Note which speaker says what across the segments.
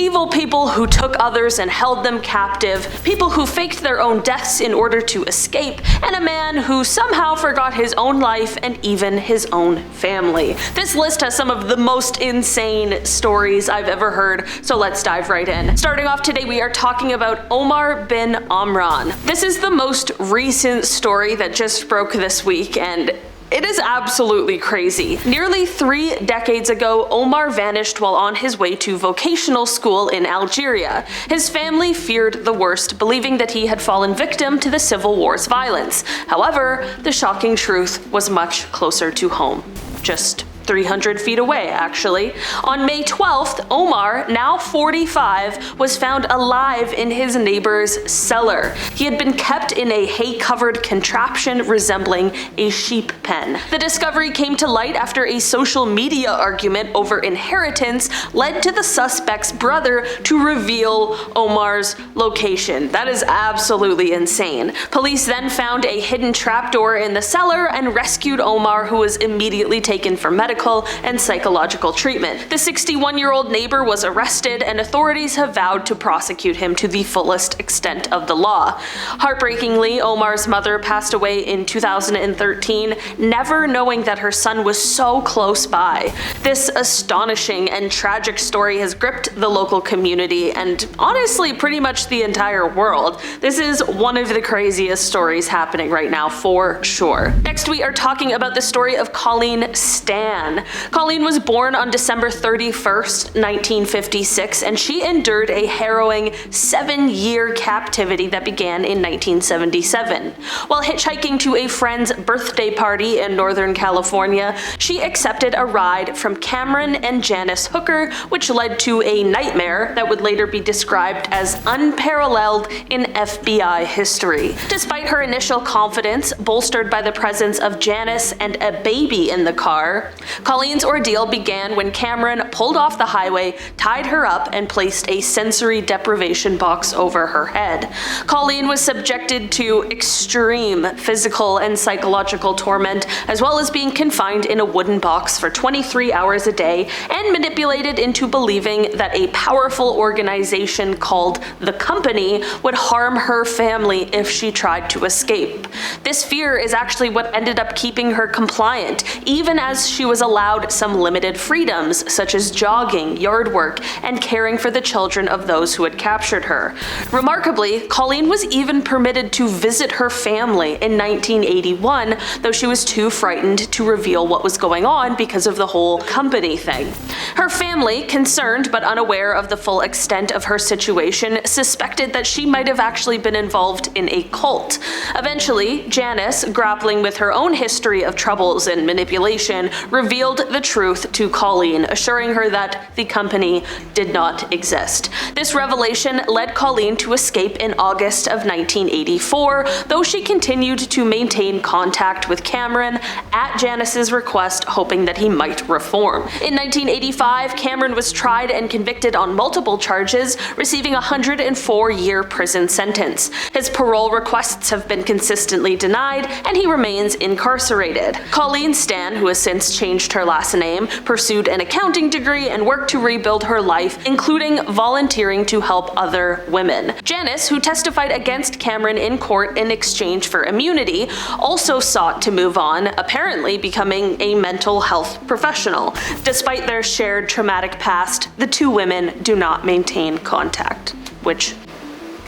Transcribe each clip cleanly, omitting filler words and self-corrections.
Speaker 1: evil people who took others and held them captive, people who faked their own deaths in order to escape, and a man who somehow forgot his own life and even his own family. This list has some of the most insane stories I've ever heard, so let's dive right in. Starting off today, we are talking about Omar bin Omran. This is the most recent story that just broke this week, and it is absolutely crazy. Nearly 3 decades ago, Omar vanished while on his way to vocational school in Algeria. His family feared the worst, believing that he had fallen victim to the civil war's violence. However, the shocking truth was much closer to home. Just 300 feet away, actually. On May 12th, Omar, now 45, was found alive in his neighbor's cellar. He had been kept in a hay-covered contraption resembling a sheep pen. The discovery came to light after a social media argument over inheritance led to the suspect's brother to reveal Omar's location. That is absolutely insane. Police then found a hidden trapdoor in the cellar and rescued Omar, who was immediately taken for medical and psychological treatment. The 61-year-old neighbor was arrested, and authorities have vowed to prosecute him to the fullest extent of the law. Heartbreakingly, Omar's mother passed away in 2013, never knowing that her son was so close by. This astonishing and tragic story has gripped the local community and honestly pretty much the entire world. This is one of the craziest stories happening right now, for sure. Next, we are talking about the story of Colleen Stan. Colleen was born on December 31st, 1956, and she endured a harrowing 7-year captivity that began in 1977. While hitchhiking to a friend's birthday party in Northern California, she accepted a ride from Cameron and Janice Hooker, which led to a nightmare that would later be described as unparalleled in FBI history. Despite her initial confidence, bolstered by the presence of Janice and a baby in the car, Colleen's ordeal began when Cameron pulled off the highway, tied her up, and placed a sensory deprivation box over her head. Colleen was subjected to extreme physical and psychological torment, as well as being confined in a wooden box for 23 hours a day and manipulated into believing that a powerful organization called the Company would harm her family if she tried to escape. This fear is actually what ended up keeping her compliant, even as she was allowed some limited freedoms, such as jogging, yard work, and caring for the children of those who had captured her. Remarkably, Colleen was even permitted to visit her family in 1981, though she was too frightened to reveal what was going on because of the whole Company thing. Her family, concerned but unaware of the full extent of her situation, suspected that she might have actually been involved in a cult. Eventually, Janice, grappling with her own history of troubles and manipulation, revealed the truth to Colleen, assuring her that the Company did not exist. This revelation led Colleen to escape in August of 1984, though she continued to maintain contact with Cameron at Janice's request, hoping that he might reform. In 1985, Cameron was tried and convicted on multiple charges, receiving a 104-year prison sentence. His parole requests have been consistently denied, and he remains incarcerated. Colleen Stan, who has since changed her last name, pursued an accounting degree, and worked to rebuild her life, including volunteering to help other women. Janice, who testified against Cameron in court in exchange for immunity, also sought to move on, apparently becoming a mental health professional. Despite their shared traumatic past, the two women do not maintain contact, which,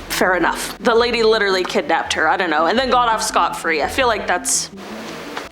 Speaker 1: fair enough. The lady literally kidnapped her, I don't know, and then got off scot-free. I feel like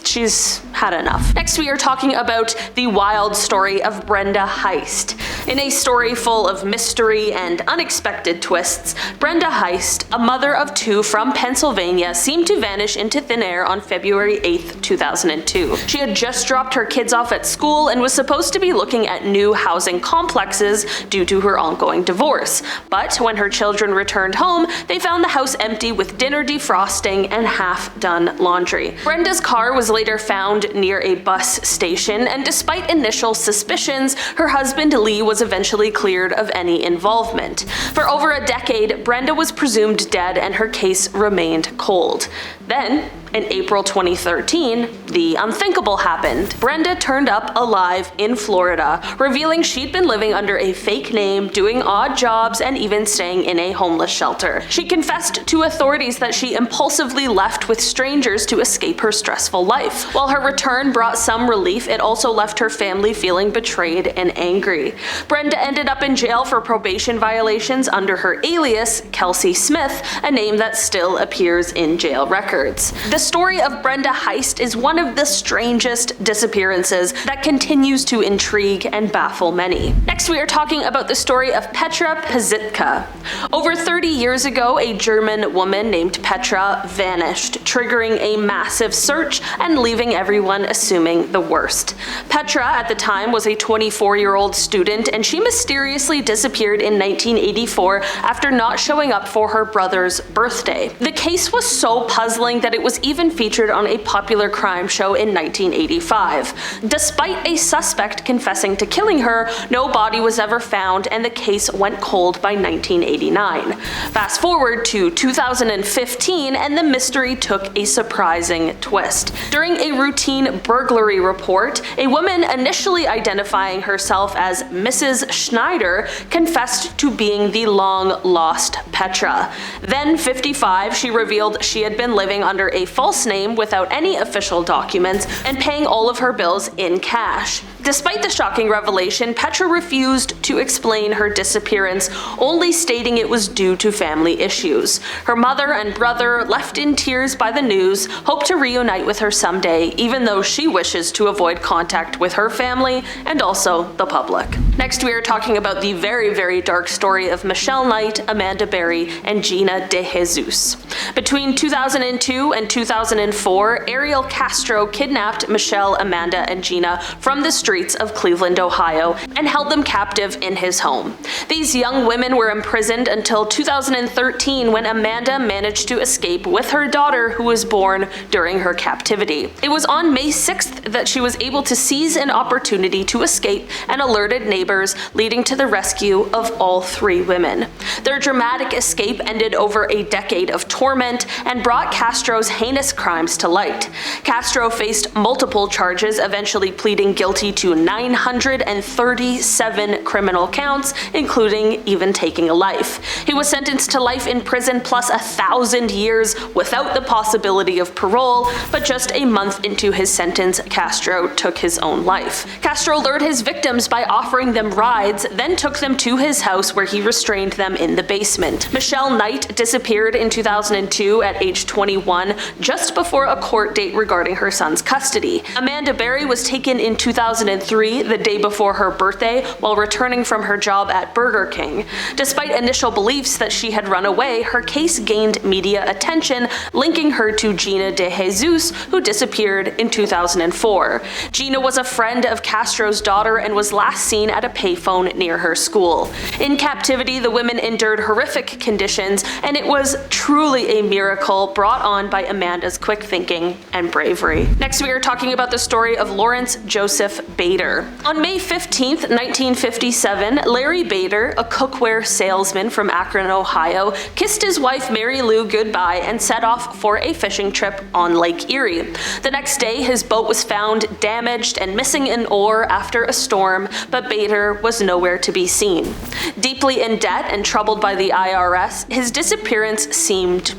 Speaker 1: she's had enough. Next, we are talking about the wild story of Brenda Heist. In a story full of mystery and unexpected twists, Brenda Heist, a mother of 2 from Pennsylvania, seemed to vanish into thin air on February 8th, 2002. She had just dropped her kids off at school and was supposed to be looking at new housing complexes due to her ongoing divorce. But when her children returned home, they found the house empty with dinner defrosting and half-done laundry. Brenda's car was later found near a bus station, and despite initial suspicions, her husband Lee was eventually cleared of any involvement. For over a decade, Brenda was presumed dead and her case remained cold. Then, In April 2013, the unthinkable happened. Brenda turned up alive in Florida, revealing she'd been living under a fake name, doing odd jobs, and even staying in a homeless shelter. She confessed to authorities that she impulsively left with strangers to escape her stressful life. While her return brought some relief, it also left her family feeling betrayed and angry. Brenda ended up in jail for probation violations under her alias, Kelsey Smith, a name that still appears in jail records. The story of Brenda Heist is one of the strangest disappearances that continues to intrigue and baffle many. Next, we are talking about the story of Petra Pazsitka. Over 30 years ago, a German woman named Petra vanished, triggering a massive search and leaving everyone assuming the worst. Petra, at the time, was a 24-year-old student, and she mysteriously disappeared in 1984 after not showing up for her brother's birthday. The case was so puzzling that it was even featured on a popular crime show in 1985. Despite a suspect confessing to killing her, no body was ever found, and the case went cold by 1989. Fast forward to 2015, and the mystery took a surprising twist. During a routine burglary report, a woman initially identifying herself as Mrs. Schneider confessed to being the long-lost Petra. Then, 55, she revealed she had been living under a false name without any official documents and paying all of her bills in cash. Despite the shocking revelation, Petra refused to explain her disappearance, only stating it was due to family issues. Her mother and brother, left in tears by the news, hope to reunite with her someday, even though she wishes to avoid contact with her family and also the public. Next, we are talking about the very, very dark story of Michelle Knight, Amanda Berry, and Gina De Jesus. Between 2002 and 2004, Ariel Castro kidnapped Michelle, Amanda, and Gina from the streets of Cleveland, Ohio, and held them captive in his home. These young women were imprisoned until 2013, when Amanda managed to escape with her daughter, who was born during her captivity. It was on May 6th that she was able to seize an opportunity to escape and alerted neighbors, leading to the rescue of all three women. Their dramatic escape ended over a decade of torment and brought Castro's heinous crimes to light. Castro faced multiple charges, eventually pleading guilty to 937 criminal counts, including even taking a life. He was sentenced to life in prison plus 1,000 years without the possibility of parole, but just a month into his sentence, Castro took his own life. Castro lured his victims by offering them rides, then took them to his house where he restrained them in the basement. Michelle Knight disappeared in 2002 at age 21, just before a court date regarding her son's custody. Amanda Berry was taken in 2003, the day before her birthday, while returning from her job at Burger King. Despite initial beliefs that she had run away, her case gained media attention, linking her to Gina De Jesus, who disappeared in 2004. Gina was a friend of Castro's daughter and was last seen at a payphone near her school. In captivity, the women endured horrific conditions, and it was truly a miracle brought on by Amanda's quick thinking and bravery. Next, we are talking about the story of Lawrence Joseph Bader. On May 15, 1957, Larry Bader, a cookware salesman from Akron, Ohio, kissed his wife Mary Lou goodbye and set off for a fishing trip on Lake Erie. The next day, his boat was found damaged and missing an oar after a storm, but Bader was nowhere to be seen. Deeply in debt and troubled by the IRS, his disappearance seemed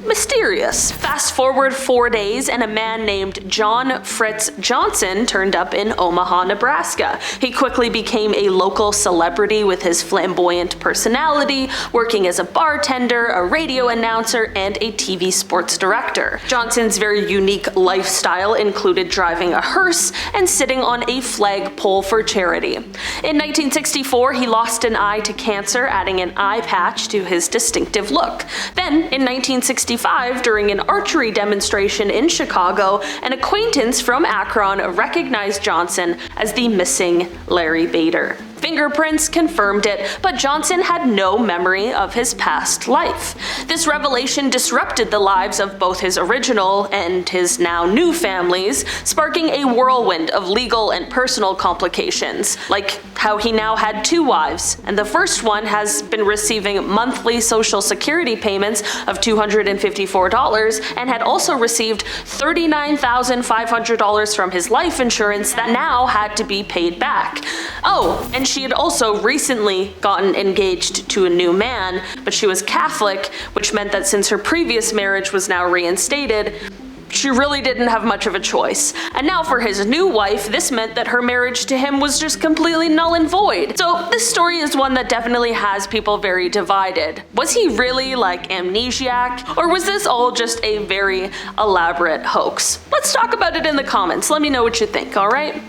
Speaker 1: mysterious. Fast forward 4 days, and a man named John Fritz Johnson turned up in Omaha, Nebraska. He quickly became a local celebrity with his flamboyant personality, working as a bartender, a radio announcer, and a TV sports director. Johnson's very unique lifestyle included driving a hearse and sitting on a flagpole for charity. In 1964, he lost an eye to cancer, adding an eye patch to his distinctive look. Then, in 1965, during an archery demonstration in Chicago, an acquaintance from Akron recognized Johnson as the missing Larry Bader. Fingerprints confirmed it, but Johnson had no memory of his past life. This revelation disrupted the lives of both his original and his now new families, sparking a whirlwind of legal and personal complications, like how he now had 2 wives, and the first one has been receiving monthly Social Security payments of $254 and had also received $39,500 from his life insurance that now had to be paid back. Oh, and she had also recently gotten engaged to a new man, but she was Catholic, which meant that since her previous marriage was now reinstated, she really didn't have much of a choice. And now for his new wife, this meant that her marriage to him was just completely null and void. So this story is one that definitely has people very divided. Was he really like amnesiac, or was this all just a very elaborate hoax? Let's talk about it in the comments. Let me know what you think, alright?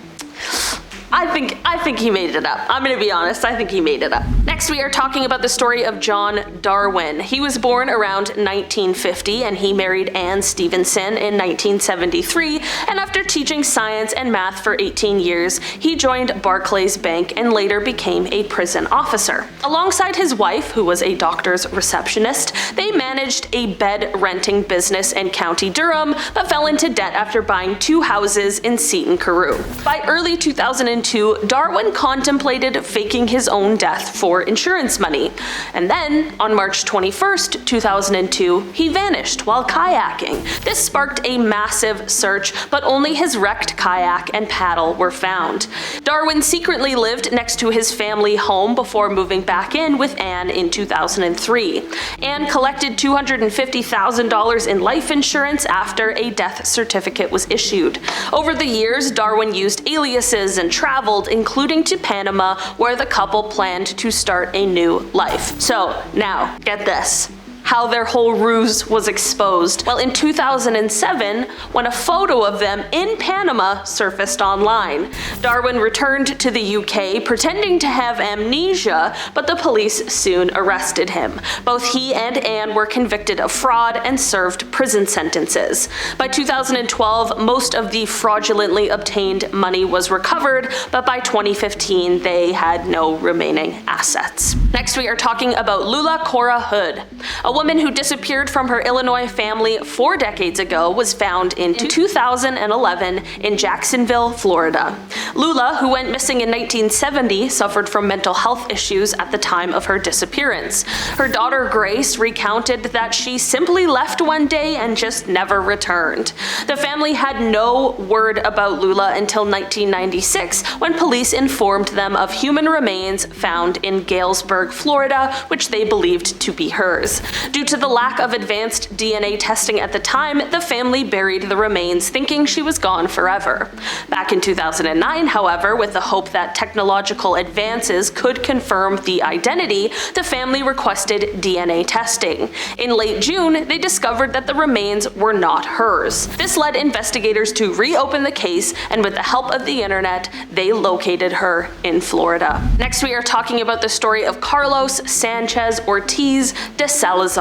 Speaker 1: I think he made it up. I'm gonna be honest, I think he made it up. Next, we are talking about the story of John Darwin. He was born around 1950 and he married Anne Stevenson in 1973, and after teaching science and math for 18 years, he joined Barclays Bank and later became a prison officer. Alongside his wife, who was a doctor's receptionist, they managed a bed renting business in County Durham, but fell into debt after buying 2 houses in Seaton Carew. By early 2002, Darwin contemplated faking his own death for insurance money. And then, on March 21st, 2002, he vanished while kayaking. This sparked a massive search, but only his wrecked kayak and paddle were found. Darwin secretly lived next to his family home before moving back in with Anne in 2003. Anne collected $250,000 in life insurance after a death certificate was issued. Over the years, Darwin used aliases and traveled, including to Panama, where the couple planned to start a new life. So now, get this. How their whole ruse was exposed. Well, in 2007, when a photo of them in Panama surfaced online, Darwin returned to the UK pretending to have amnesia, but the police soon arrested him. Both he and Anne were convicted of fraud and served prison sentences. By 2012, most of the fraudulently obtained money was recovered, but by 2015, they had no remaining assets. Next, we are talking about Lula Cora Hood. A woman who disappeared from her Illinois family 4 decades ago was found in 2011 in Jacksonville, Florida. Lula, who went missing in 1970, suffered from mental health issues at the time of her disappearance. Her daughter Grace recounted that she simply left one day and just never returned. The family had no word about Lula until 1996, when police informed them of human remains found in Galesburg, Florida, which they believed to be hers. Due to the lack of advanced DNA testing at the time, the family buried the remains, thinking she was gone forever. Back in 2009, however, with the hope that technological advances could confirm the identity, the family requested DNA testing. In late June, they discovered that the remains were not hers. This led investigators to reopen the case, and with the help of the internet, they located her in Florida. Next, we are talking about the story of Carlos Sanchez Ortiz de Salazar.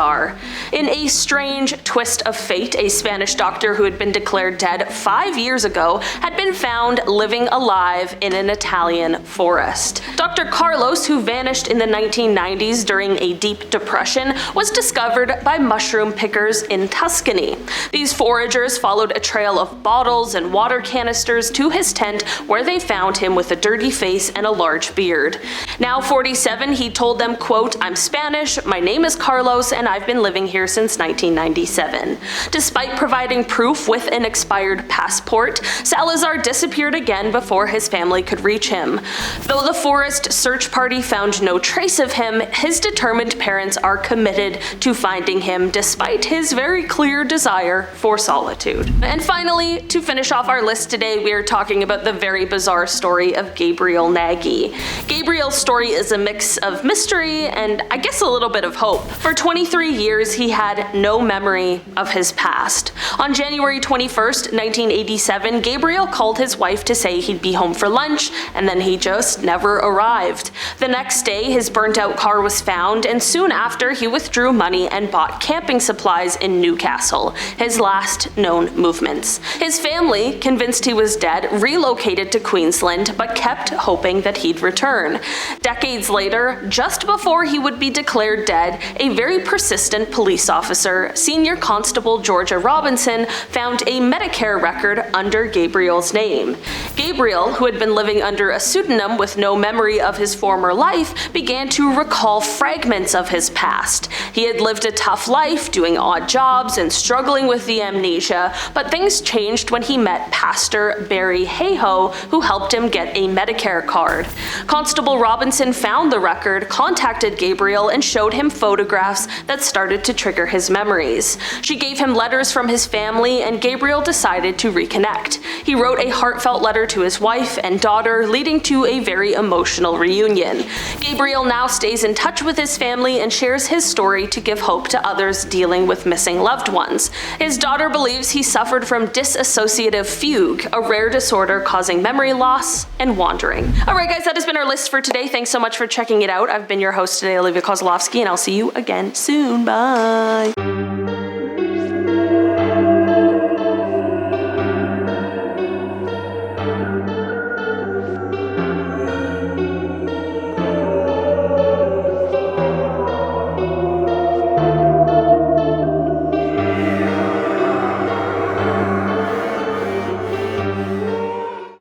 Speaker 1: In a strange twist of fate, a Spanish doctor who had been declared dead 5 years ago had been found living alive in an Italian forest. Dr. Carlos, who vanished in the 1990s during a deep depression, was discovered by mushroom pickers in Tuscany. These foragers followed a trail of bottles and water canisters to his tent, where they found him with a dirty face and a large beard. Now 47, he told them, quote, "I'm Spanish, my name is Carlos, and I've been living here since 1997. Despite providing proof with an expired passport, Salazar disappeared again before his family could reach him. Though the forest search party found no trace of him, his determined parents are committed to finding him despite his very clear desire for solitude. And finally, to finish off our list today, we are talking about the very bizarre story of Gabriel Nagy. Gabriel's story is a mix of mystery and I guess a little bit of hope. For 20 23 years, he had no memory of his past. On January 21st, 1987, Gabriel called his wife to say he'd be home for lunch, and then he just never arrived. The next day, his burnt-out car was found, and soon after, he withdrew money and bought camping supplies in Newcastle, his last known movements. His family, convinced he was dead, relocated to Queensland, but kept hoping that he'd return. Decades later, just before he would be declared dead, a very persistent police officer, Senior Constable Georgia Robinson, found a Medicare record under Gabriel's name. Gabriel, who had been living under a pseudonym with no memory of his former life, began to recall fragments of his past. He had lived a tough life, doing odd jobs and struggling with the amnesia, but things changed when he met Pastor Barry Hayhoe, who helped him get a Medicare card. Constable Robinson found the record, contacted Gabriel, and showed him photographs that started to trigger his memories. She gave him letters from his family, and Gabriel decided to reconnect. He wrote a heartfelt letter to his wife and daughter, leading to a very emotional reunion. Gabriel now stays in touch with his family and shares his story to give hope to others dealing with missing loved ones. His daughter believes he suffered from dissociative fugue, a rare disorder causing memory loss and wandering. Alright guys, that has been our list for today. Thanks so much for checking it out. I've been your host today, Olivia Kozlowski, and I'll see you again soon. Bye!